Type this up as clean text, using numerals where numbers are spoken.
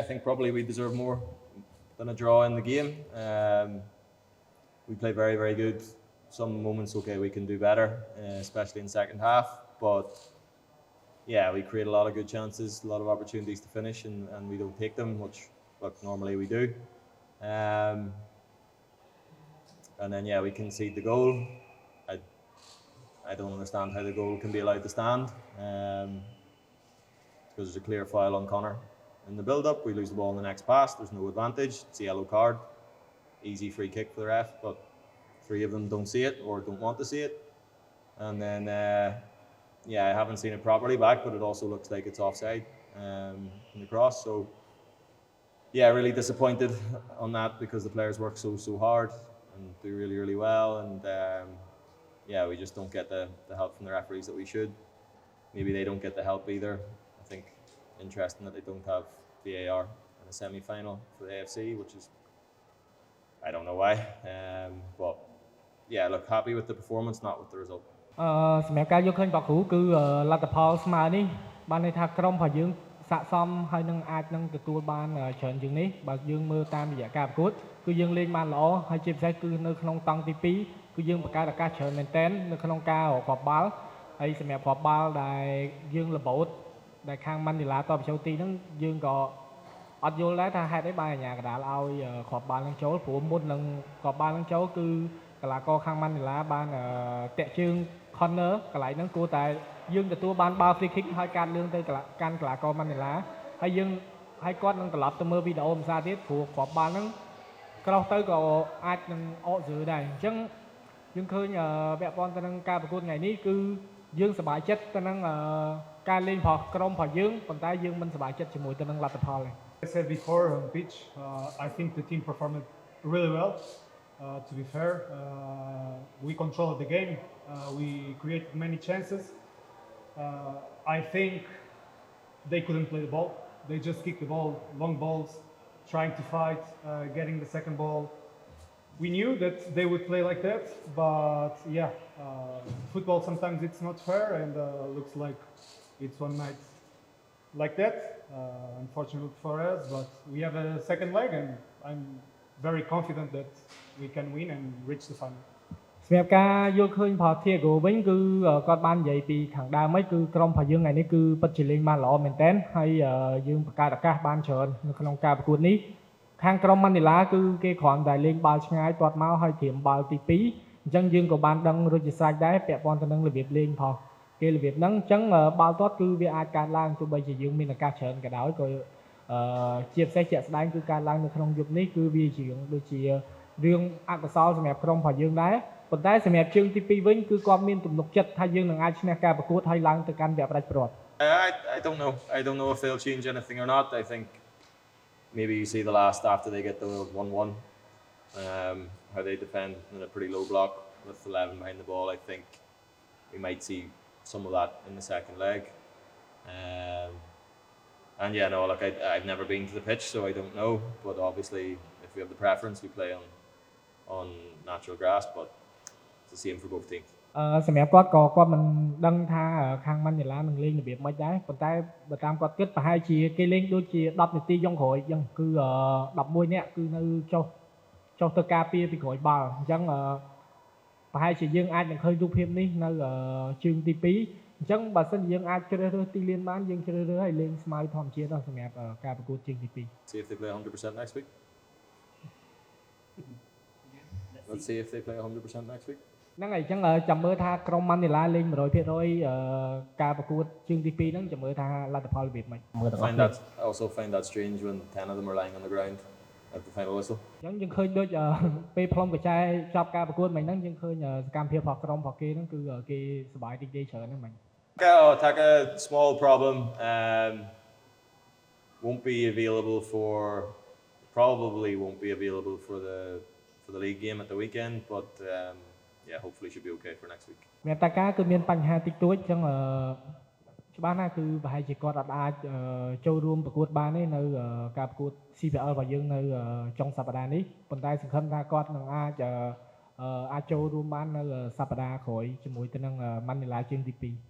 I think probably we deserve more than a draw in the game. We played very, very good. Some moments, okay, we can do better, especially in the second half. But yeah, we create a lot of good chances, a lot of opportunities to finish, and we don't take them, which normally we do. And then yeah, we concede the goal. I don't understand how the goal can be allowed to stand. Because there's a clear foul on Connor. In the build-up, we lose the ball in the next pass. There's no advantage. It's a yellow card. Easy free kick for the ref, but 3 of them don't see it or don't want to see it. And then, yeah, I haven't seen it properly back, but it also looks like it's offside in the cross. So, yeah, really disappointed on that because the players work so hard and do really, really well. And, yeah, we just don't get the help from the referees that we should. Maybe they don't get the help either. I think interesting that they don't have VAR in a semi-final for the AFC, which is, I don't know why. But yeah, look, happy with the performance, not with the result. សម្រាប់ការយកឃើញរបស់គ្រូគឺលទ្ធផលស្មើនេះបានន័យថាក្រុមរបស់យើងស័ក្តិសមហើយនឹងអាចនឹងទទួលបានច្រើនជាងនេះបើយើងមើលតាមរយៈការប្រកួតគឺយើងលេងបានល្អហើយជាពិសេសគឺនៅក្នុងតង់ទី2គឺយើងបង្កើតឱកាសច្រើនមែនទែននៅក្នុងការរកគ្រាប់បាល់ហើយសម្រាប់គ្រាប់បាល់ដែលយើងលបោតដែលខាងម៉ាន់ឌីឡាតបចូលទីហ្នឹងយើងក៏អត់យល់ដែរថាហេតុអីបានអាញាកដាលឲ្យគ្រាប់បាល់នឹងចូលព្រោះមុននឹងគ្រាប់បាល់នឹងចូលគឺកីឡាករខាងម៉ាន់ឌីឡាបានតាក់ជើង corner កន្លែងហ្នឹងគួរតែយើងទទួលបានបាល់ free kick ហើយកាត់លឿងទៅកាន់កីឡាករម៉ាន់ឌីឡាហើយគាត់នឹងត្រឡប់ទៅមើលវីដេអូមួយសារទៀតព្រោះគ្រាប់បាល់ហ្នឹងក្រោះទៅក៏អាចនឹងអកស្រើដែរអញ្ចឹងយើងឃើញពាក់ព័ន្ធទៅនឹងការប្រកួតថ្ងៃនេះគឺយើងសប្បាយចិត្តទៅនឹងការលេងរបស់ក្រុមរបស់យើងប៉ុន្តែយើងមិនសប្បាយចិត្តជាមួយទៅនឹងលទ្ធផលទេ I said before on pitch, I think the team performed really well. To be fair, we controlled the game. We created many chances. I think they couldn't play the ball. They just kicked the ball, long balls, trying to fight, getting the second ball. We knew that they would play like that, but yeah, football sometimes it's not fair, and looks like it's one night like that. Unfortunate for us, but we have a second leg, and I'm very confident that we can win and reach the final. សម្រាប់ការយល់ឃើញផលធាហ្គោវិញគឺគាត់បាននិយាយពីខាងដើមហ្នឹងគឺក្រុមរបស់យើងថ្ងៃនេះគឺពិតជាលេងបានល្អមែនទែនហើយយើងបង្កើតឱកាសបានច្រើននៅក្នុងការប្រកួតនេះខាងក្រុមម៉ាន់ឌីឡាគឺគេគ្រាន់តែលេងបាល់ឆ្ងាយទាត់មកហើយត្រៀមបាល់ទី2អញ្ចឹងយើងក៏បានដឹងរួចជាស្រេចដែរពាក់ព័ន្ធទៅនឹងរបៀបលេងរបស់គេរបៀបហ្នឹងអញ្ចឹងបាល់ទាត់គឺវាអាចកើតឡើងទោះបីជាយើងមានឱកាសច្រើនក៏ដោយក៏ជាពិសេសជាក់ស្ដែងគឺកើតឡើងនៅក្នុងយប់នេះគឺវាជាដូចជារឿងអកុសលសម្រាប់ក្រុមរបស់យើងដែរប៉ុន្តែសម្រាប់ជើងទី2វិញគឺគាត់មានទំនុកចិត្តថាយើងនឹងអាចឈ្នះការប្រកួតហើយឡើងទៅកាន់វគ្គផ្ដាច់ព្រាត់ I don't know. I don't know if they'll change anything or not. I think maybe you see the last after they get the 1-1, how they defend in a pretty low block with 11 behind the ball. I think we might see some of that in the second leg. And yeah, no, look, I've never been to the pitch, so I don't know. But obviously, if we have the preference, we play on natural grass. But it's the same for both teams. សម្រាប់គាត់មិនដឹងថាខាងម៉ាន់ឌីឡានឹងលេងរបៀបម៉េចដែរប៉ុន្តែបើតាមគាត់គិតប្រហែលជាគេលេងដូចជា10នាទីចុងក្រោយអញ្ចឹងគឺ11នាក់គឺនៅចុះទៅការពារពីក្រោយបាល់អញ្ចឹងប្រហែលជាយើងអាចនឹងឃើញរូបភាពនេះនៅជើងទី2អញ្ចឹងបើសិនជាយើងអាចជ្រើសរើសទីលានបានយើងជ្រើសរើសឲ្យលេងស្មើធម្មជាតិដល់សម្រាប់ការប្រកួតជើងទី2 See if they play 100% next week. Let's see if they play 100% next week. ហ្នឹងហើយអញ្ចឹងចាំមើលថាក្រុមម៉ាន់ឌីឡាលេង 100% ការប្រកួតជើងទី2ហ្នឹងចាំមើលថាលទ្ធផលរបៀបម៉េច I also find that strange when 10 of them are lying on the ground at the final whistle. អញ្ចឹងយើងឃើញដូចពេលផ្លុំកញ្ចែចប់ការប្រកួតមិញហ្នឹងយើងឃើញសកម្មភាពរបស់ក្រុមរបស់គេហ្នឹងគឺគេសប្បាយរីករាយច្រើនហ្នឹងមិញ Taka, small problem. Won't be available probably won't be available for the league game at the weekend, but yeah, hopefully should be okay for next week. មានតាកាគឺមានបញ្ហាតិចតួចអញ្ចឹងច្បាស់ណាស់គឺប្រហែលជាគាត់អាចចូលរួមប្រកួតបានទេនៅការប្រកួត CPL របស់យើងនៅចុងសប្តាហ៍នេះប៉ុន្តែសង្ឃឹមថាគាត់នឹងអាចចូលរួមបាននៅសប្តាហ៍ក្រោយជាមួយទៅនឹងម៉ាន់ឌីឡាជើងទី2